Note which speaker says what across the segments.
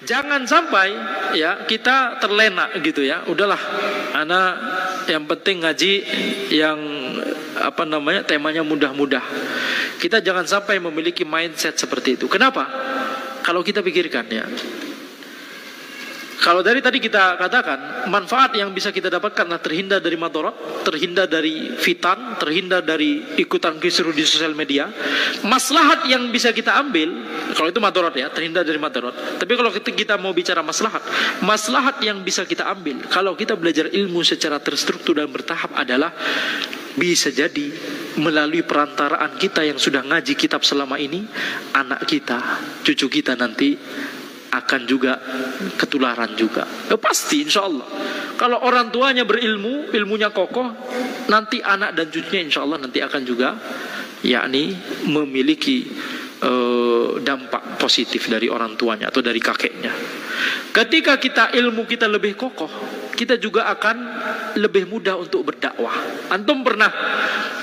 Speaker 1: Jangan sampai ya kita terlena gitu ya. Udahlah, anak yang penting ngaji yang temanya mudah-mudah. Kita jangan sampai memiliki mindset seperti itu. Kenapa? Kalau kita pikirkan ya, kalau dari tadi kita katakan, manfaat yang bisa kita dapatkan adalah terhindar dari madarat, terhindar dari fitan, terhindar dari ikutan kisruh di sosial media. Maslahat yang bisa kita ambil, kalau itu madarat ya, terhindar dari madarat. Tapi kalau kita mau bicara maslahat yang bisa kita ambil, kalau kita belajar ilmu secara terstruktur dan bertahap adalah bisa jadi melalui perantaraan kita yang sudah ngaji kitab selama ini, anak kita, cucu kita nanti akan juga ketularan juga. Pasti insya Allah. Kalau orang tuanya berilmu, ilmunya kokoh, nanti anak dan cucunya insya Allah nanti akan juga yakni memiliki dampak positif dari orang tuanya atau dari kakeknya. Ketika ilmu kita lebih kokoh, kita juga akan lebih mudah untuk berdakwah. Antum pernah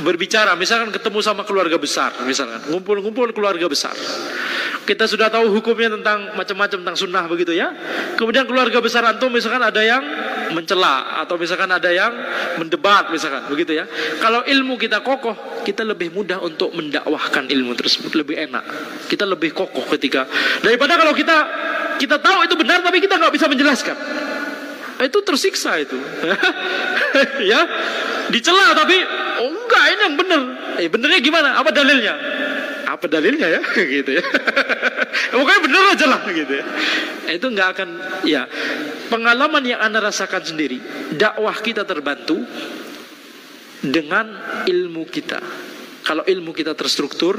Speaker 1: berbicara, misalkan ketemu sama keluarga besar, misalkan ngumpul keluarga besar. Kita sudah tahu hukumnya tentang macam-macam tentang sunnah begitu ya. Kemudian keluarga besar antum misalkan ada yang mencela atau misalkan ada yang mendebat misalkan begitu ya. Kalau ilmu kita kokoh, kita lebih mudah untuk mendakwahkan ilmu tersebut, lebih enak. Kita lebih kokoh ketika daripada kalau kita tahu itu benar tapi kita nggak bisa menjelaskan. Itu tersiksa itu. Ya, dicela tapi enggak, ini yang benar. Benernya gimana? Apa dalilnya? Apa dalilnya ya? Gitu ya. Pokoknya bener aja lah gitu ya. Itu nggak akan ya. Pengalaman yang Anda rasakan sendiri, dakwah kita terbantu dengan ilmu kita. Kalau ilmu kita terstruktur,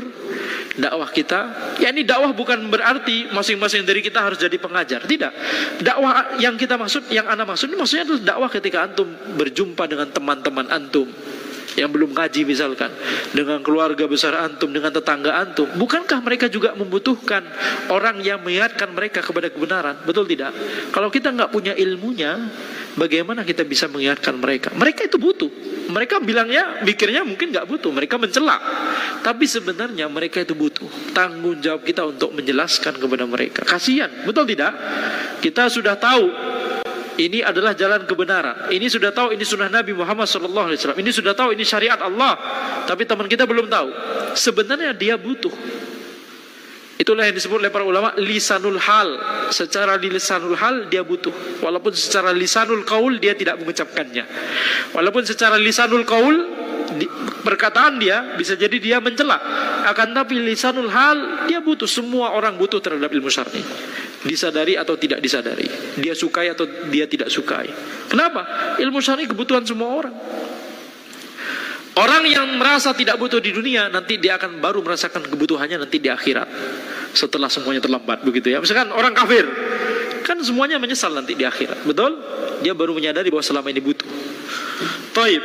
Speaker 1: dakwah kita, ya ini dakwah bukan berarti masing-masing dari kita harus jadi pengajar. Tidak. Dakwah yang kita maksud, yang Anda maksud, maksudnya adalah dakwah ketika antum berjumpa dengan teman-teman antum yang belum ngaji misalkan, dengan keluarga besar antum, dengan tetangga antum. Bukankah mereka juga membutuhkan orang yang mengingatkan mereka kepada kebenaran? Betul tidak? Kalau kita nggak punya ilmunya, bagaimana kita bisa mengingatkan mereka? Mereka itu butuh. Mereka mikirnya mungkin nggak butuh, mereka mencela. Tapi sebenarnya mereka itu butuh. Tanggung jawab kita untuk menjelaskan kepada mereka. Kasihan, betul tidak? Kita sudah tahu ini adalah jalan kebenaran. Ini sudah tahu ini sunnah Nabi Muhammad SAW. Ini sudah tahu ini syariat Allah. Tapi teman kita belum tahu. Sebenarnya dia butuh. Itulah yang disebut oleh para ulama lisanul hal. Secara lisanul hal dia butuh. Walaupun secara lisanul qaul dia tidak mengucapkannya. Walaupun secara lisanul qaul perkataan dia bisa jadi dia mencela. Akan tapi lisanul hal dia butuh. Semua orang butuh terhadap ilmu syar'i. Disadari atau tidak disadari, dia sukai atau dia tidak sukai. Kenapa? Ilmu syar'i kebutuhan semua orang. Orang yang merasa tidak butuh di dunia, nanti dia akan baru merasakan kebutuhannya nanti di akhirat, setelah semuanya terlambat begitu ya. Misalkan orang kafir, kan semuanya menyesal nanti di akhirat, betul? Dia baru menyadari bahwa selama ini butuh. Taib.